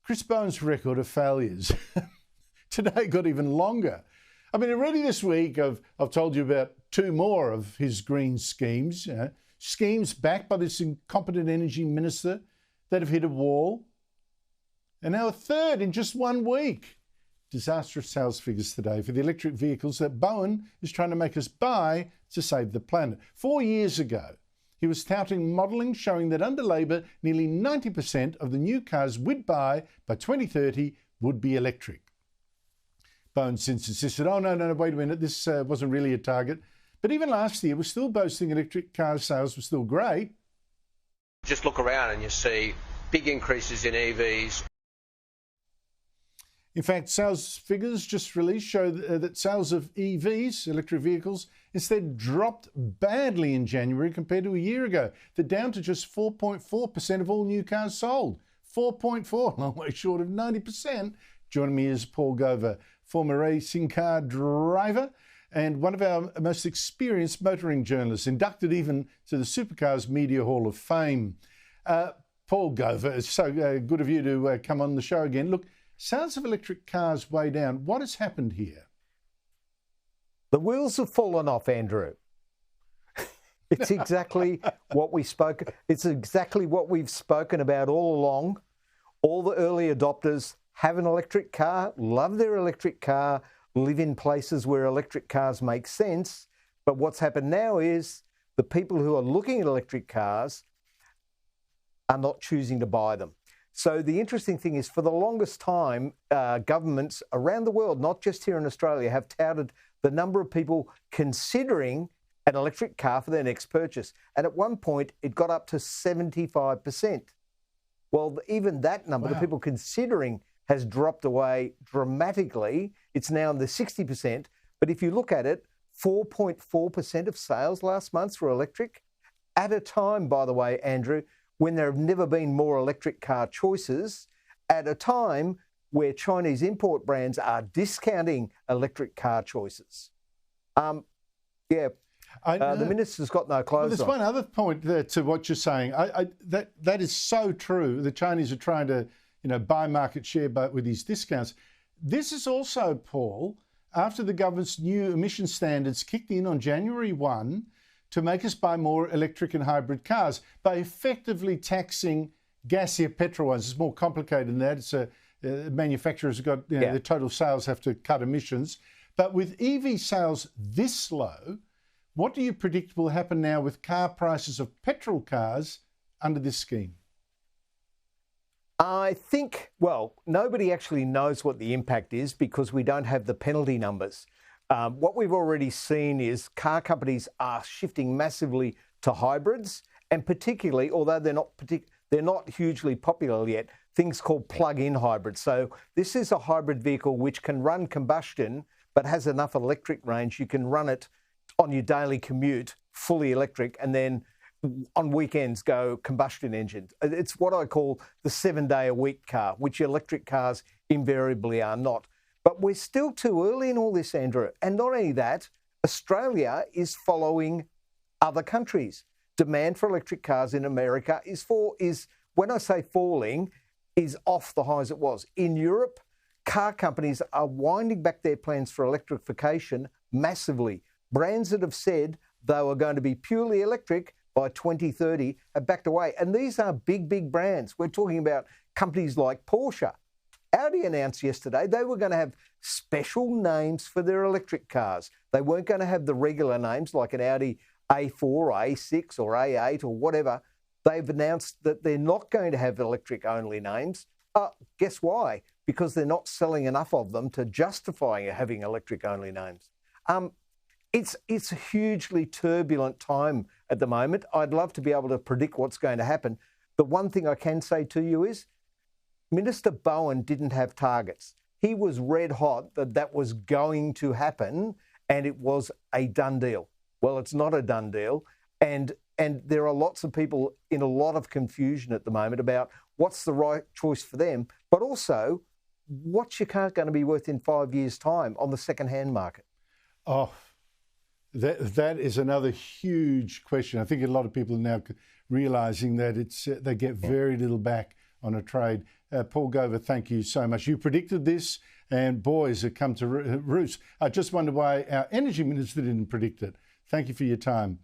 Chris Bowen's record of failures today got even longer. I mean, already this week I've told you about two more of his green schemes, schemes backed by this incompetent energy minister that have hit a wall. And now a third in just 1 week. Disastrous sales figures today for the electric vehicles that Bowen is trying to make us buy to save the planet. 4 years ago, he was touting modelling showing that under Labor, nearly 90% of the new cars we'd buy by 2030 would be electric. Bowen since insisted, oh, no, wait a minute, this wasn't really a target. But even last year, we're still boasting electric car sales were still great. Just look around and you see big increases in EVs. In fact, sales figures just released show that sales of EVs, electric vehicles, instead dropped badly in January compared to a year ago. They're down to just 4.4% of all new cars sold. 4.4, a long way short of 90%. Joining me is Paul Gover, former racing car driver and one of our most experienced motoring journalists, inducted even to the Supercars Media Hall of Fame. Paul Gover, it's so good of you to come on the show again. Look, sales of electric cars way down. What has happened here? The wheels have fallen off, Andrew. It's exactly what we spoke. It's exactly what we've spoken about all along. All the early adopters have an electric car, love their electric car, live in places where electric cars make sense. But what's happened now is the people who are looking at electric cars are not choosing to buy them. So the interesting thing is, for the longest time, governments around the world, not just here in Australia, have touted the number of people considering an electric car for their next purchase. And at one point, it got up to 75%. Well, even that number, the people considering, has dropped away dramatically. It's now in the 60%. But if you look at it, 4.4% of sales last month were electric. At a time, by the way, Andrew, when there have never been more electric car choices, at a time where Chinese import brands are discounting electric car choices. The minister's got no clothes on. There's one other point there to what you're saying. That is so true. The Chinese are trying to, buy market share, but with these discounts. This is also, Paul, after the government's new emission standards kicked in on January 1 to make us buy more electric and hybrid cars by effectively taxing gassier petrol ones. It's more complicated than that. It's manufacturers have got, their total sales have to cut emissions. But with EV sales this low, what do you predict will happen now with car prices of petrol cars under this scheme? I think, nobody actually knows what the impact is because we don't have the penalty numbers. What we've already seen is car companies are shifting massively to hybrids, and particularly, although they're not hugely popular yet, things called plug-in hybrids. So this is a hybrid vehicle which can run combustion but has enough electric range you can run it on your daily commute fully electric, and then on weekends go combustion engine. It's what I call the 7-day-a-week car, which electric cars invariably are not. But we're still too early in all this, Andrew. And not only that, Australia is following other countries. Demand for electric cars in America is when I say falling, is off the highs it was. In Europe, car companies are winding back their plans for electrification massively. Brands that have said they were going to be purely electric by 2030 have backed away. And these are big brands. We're talking about companies like Porsche. Audi announced yesterday they were going to have special names for their electric cars. They weren't going to have the regular names like an Audi A4 or A6 or A8 or whatever. They've announced that they're not going to have electric-only names. Guess why? Because they're not selling enough of them to justify having electric-only names. It's a hugely turbulent time at the moment. I'd love to be able to predict what's going to happen. The one thing I can say to you is Minister Bowen didn't have targets. He was red hot that that was going to happen and it was a done deal. Well, it's not a done deal. And there are lots of people in a lot of confusion at the moment about what's the right choice for them, but also what's your car going to be worth in 5 years' time on the second-hand market? Oh, that is another huge question. I think a lot of people are now realising that they get very little back on a trade. Paul Gover, thank you so much. You predicted this, and boys, it come to roost. I just wonder why our energy minister didn't predict it. Thank you for your time.